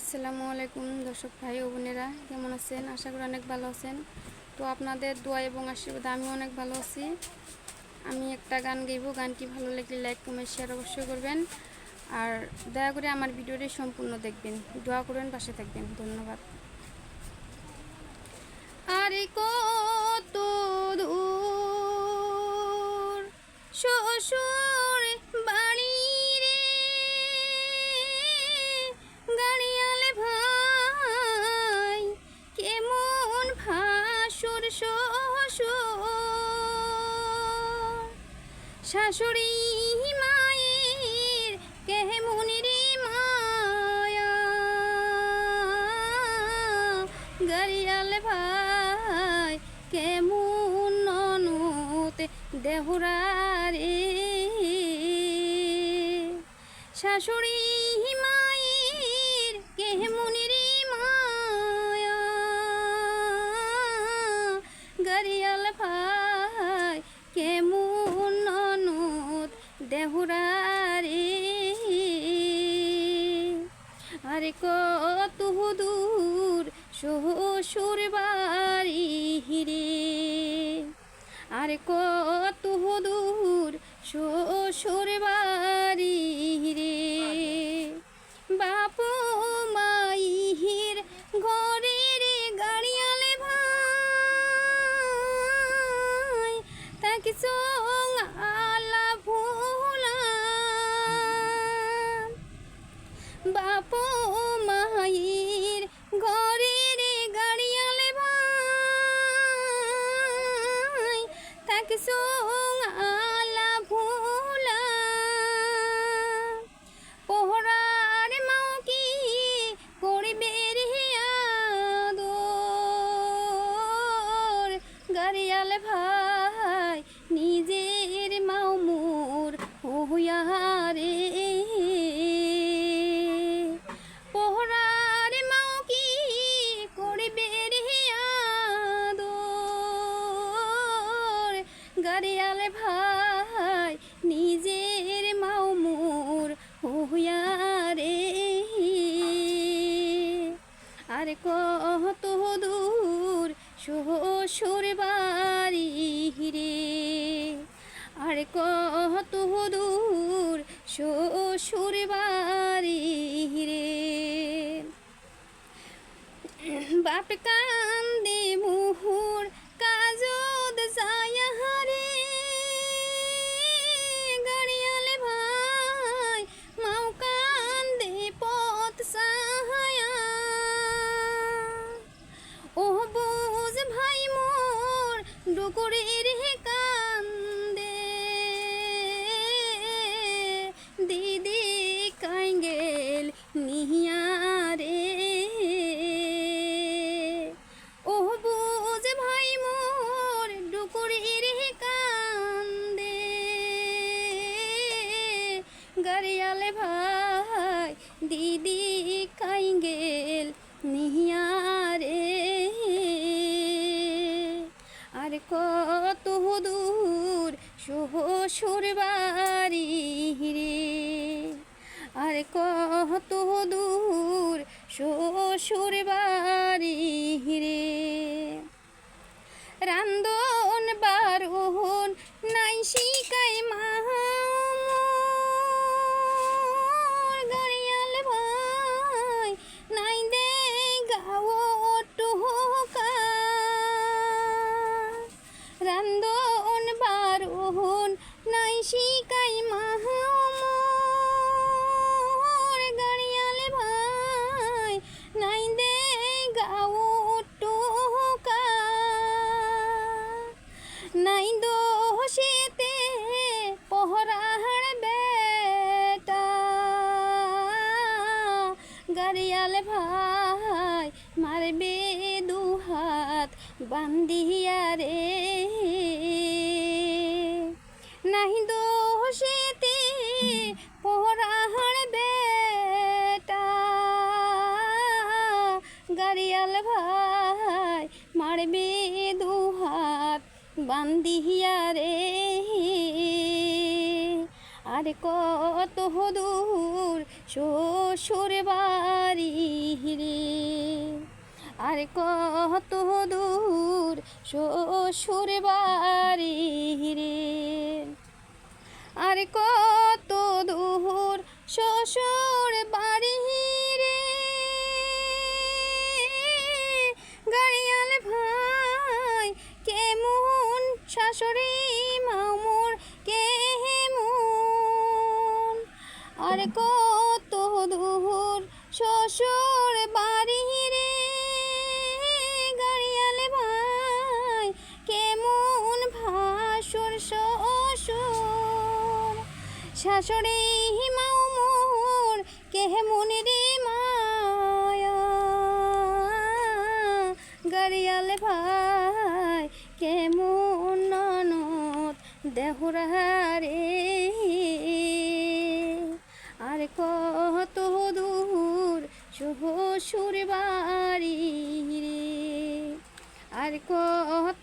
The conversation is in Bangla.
আসসালামু আলাইকুম দর্শক ভাই ও বোনেরা, কেমন আছেন? আশা করি অনেক ভালো আছেন। তো আপনাদের দোয়া এবং আশীর্বাদে আমি অনেক ভালো আছি। আমি একটা গান গাইব, গানটি ভালো লাগলে লাইক কমেন্ট শেয়ার অবশ্যই করবেন। আর দয়া করে আমার ভিডিওটি সম্পূর্ণ দেখবেন, দোয়া করবেন, পাশে থাকবেন। ধন্যবাদ। আরে কত দূর শ্বশুর বাড়ি রে, গাড়িয়ালে ভাই কেমন ভাসুর শ্বশুর, শাশুড়ি মায়ের কেমন রে মায়া, গাড়িয়ালে ভাই কেমন ননতে দেহুরা রে, শাশুড়ি মায়ের কেমন রে মায়া, গাড়িয়াল ভাই কেমন ননদ দেহুরা রে। আরে কত দূর শ্বশুর বাড়ি রে, আরে কত দূর শ্বশুর বাড়ি রে, বাপু মাইহির ঘরে রে, গাড়িয়ালে ভাই তাকে সং আলা ভোলা, বাপু মাইর ঘরে রে, গাড়িয়ালে ভাই তাকে সং আলা ভোলা, পোহরার মাও কি করবে রে আদর, গাড়িয়ালে ভাই নিজের মাও মোর হইয়া রে, পোহরার মাও কি করবে রে আদর, গাড়িয়ালে ভাই নিজের মাও মোর হইয়া রে। আরে কত দূর শ্বশুর বাড়ি রে, আরে কত দূর শ্বশুর বাড়ি রে, বাপ কান্দে মুহুর কাজদ যায় রে, গাড়িয়ালে ভাই মাও কান্দে পথ সাহায়া, ও বুঝ ভাই মোর ডুকুরের হে কান্দে, দিদি কাইঙ্গেল নিহিয়া রে, ও বুঝ ভাই মোর ডুকুরের হে কান্দে, গাড়িয়ালে ভাই দিদি কাইঙ্গেল নিহিয়া রে। আর কত দূর শ্বশুর বাড়ি রে, আর কত দূর শ্বশুর বাড়ি রে, রান্ধন বারণ নাই শিকাই মা, গাড়িয়াল ভাই নাই দে গাও টোকা, রান্ধন বারণ নাই শিকাই মা, গাড়িয়াল ভাই নাই দে গাও টোকা, নাই দোষেতে পহরার বেটা, গাড়িয়াল ভাই মারবে দুহাত বান্ধিয়া রে, নাই দোষেতে পহরার বেটা, গাড়িয়াল ভাই মারবে দুহাত বান্ধিয়া রে। আর কত দূর শ্বশুর বাড়ি। বাড়ি রে, আর কত দূর শ্বশুর বাড়ি রে, আর কত দূর শ্বশুর বাড়ি রে, গাড়িয়াল ভাই কেমন শাশুড়ি মামুর কেমন, আর কত দূর শ্বশুর বাড়ি রে, গাড়িয়াল ভাই কেমন ভাসুর শ্বশুর, শাশুড়ি মামুর কেমন রে মায়া, গাড়িয়াল ভাই কেমন ননদ দেহুরা রে, আর কত দূর শ্বশুর বাড়ি রে, আর কত